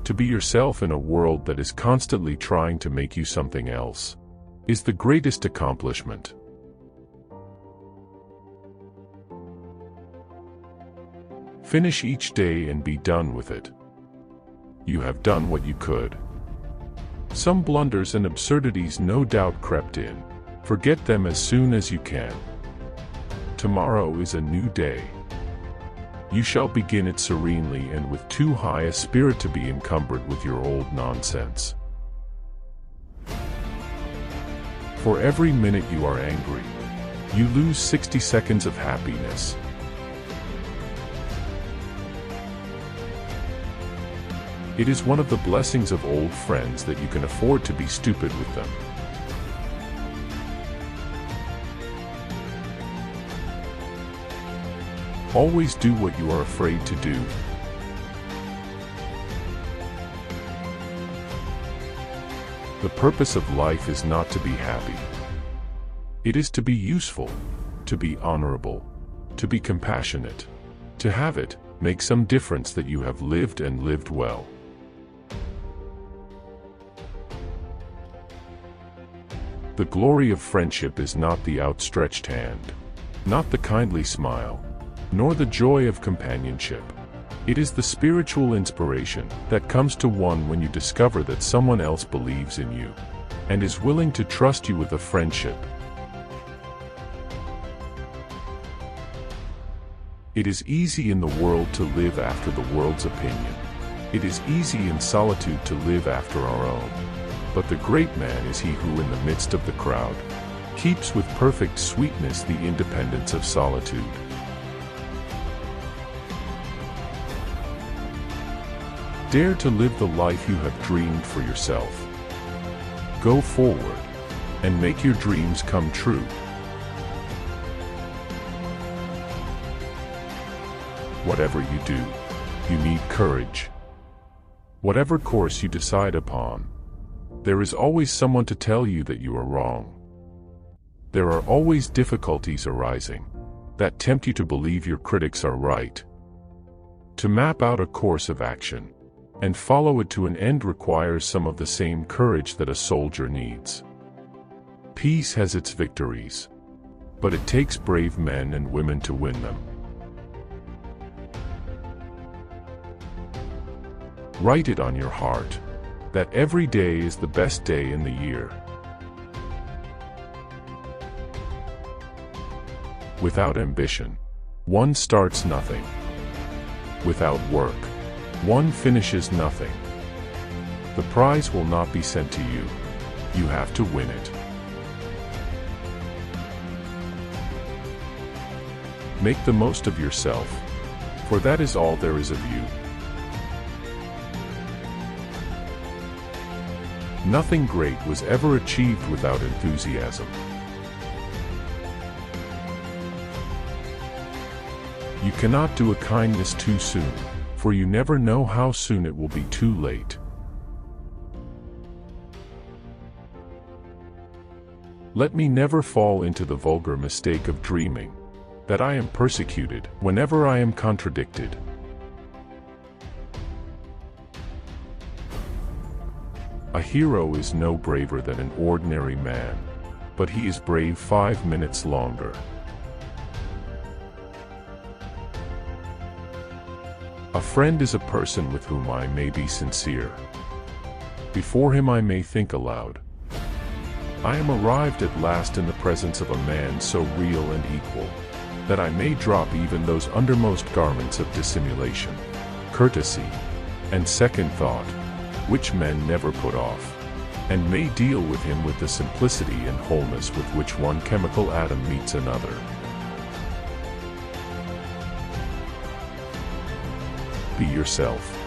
To be yourself in a world that is constantly trying to make you something else is the greatest accomplishment. Finish each day and be done with it. You have done what you could. Some blunders and absurdities no doubt crept in. Forget them as soon as you can. Tomorrow is a new day. You shall begin it serenely and with too high a spirit to be encumbered with your old nonsense. For every minute you are angry, you lose 60 seconds of happiness. It is one of the blessings of old friends that you can afford to be stupid with them. Always do what you are afraid to do. The purpose of life is not to be happy. It is to be useful, to be honorable, to be compassionate, to have it make some difference that you have lived and lived well. The glory of friendship is not the outstretched hand, not the kindly smile, nor the joy of companionship. It is the spiritual inspiration that comes to one when you discover that someone else believes in you and is willing to trust you with a friendship. It is easy in the world to live after the world's opinion. It is easy in solitude to live after our own. But the great man is he who in the midst of the crowd keeps with perfect sweetness the independence of solitude. Dare to live the life you have dreamed for yourself. Go forward and make your dreams come true. Whatever you do, you need courage. Whatever course you decide upon, there is always someone to tell you that you are wrong. There are always difficulties arising that tempt you to believe your critics are right. To map out a course of action and follow it to an end requires some of the same courage that a soldier needs. Peace has its victories, but it takes brave men and women to win them. Write it on your heart that every day is the best day in the year. Without ambition, one starts nothing. Without work, one finishes nothing. The prize will not be sent to you. You have to win it. Make the most of yourself, for that is all there is of you. Nothing great was ever achieved without enthusiasm. You cannot do a kindness too soon, for you never know how soon it will be too late. Let me never fall into the vulgar mistake of dreaming that I am persecuted whenever I am contradicted. A hero is no braver than an ordinary man, but he is brave 5 minutes longer. A friend is a person with whom I may be sincere. Before him I may think aloud. I am arrived at last in the presence of a man so real and equal, that I may drop even those undermost garments of dissimulation, courtesy, and second thought, which men never put off, and may deal with him with the simplicity and wholeness with which one chemical atom meets another. Be yourself.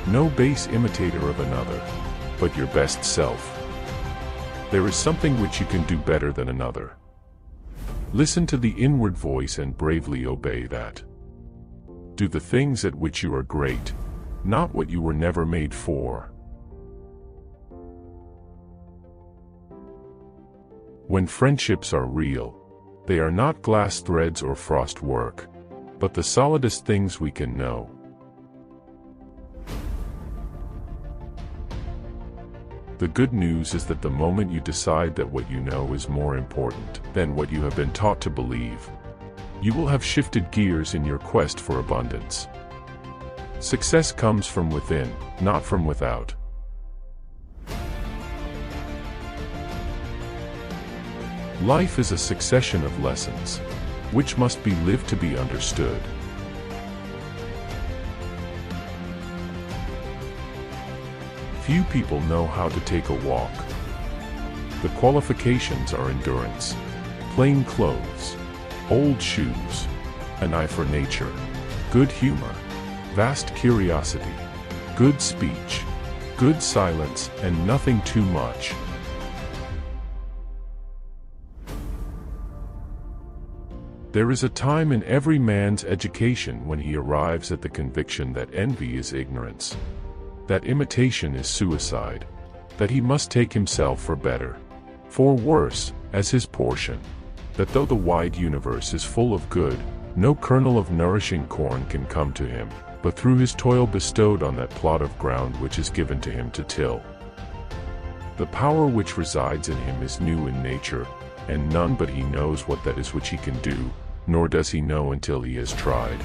No base imitator of another, but your best self. There is something which you can do better than another. Listen to the inward voice and bravely obey that. Do the things at which you are great, not what you were never made for. When friendships are real, they are not glass threads or frost work, but the solidest things we can know. The good news is that the moment you decide that what you know is more important than what you have been taught to believe, you will have shifted gears in your quest for abundance. Success comes from within, not from without. Life is a succession of lessons, which must be lived to be understood. Few people know how to take a walk. The qualifications are endurance, plain clothes, old shoes, an eye for nature, good humor, vast curiosity, good speech, good silence, and nothing too much. There is a time in every man's education when he arrives at the conviction that envy is ignorance, that imitation is suicide, that he must take himself for better, for worse, as his portion, that though the wide universe is full of good, no kernel of nourishing corn can come to him, but through his toil bestowed on that plot of ground which is given to him to till. The power which resides in him is new in nature, and none but he knows what that is which he can do, nor does he know until he has tried.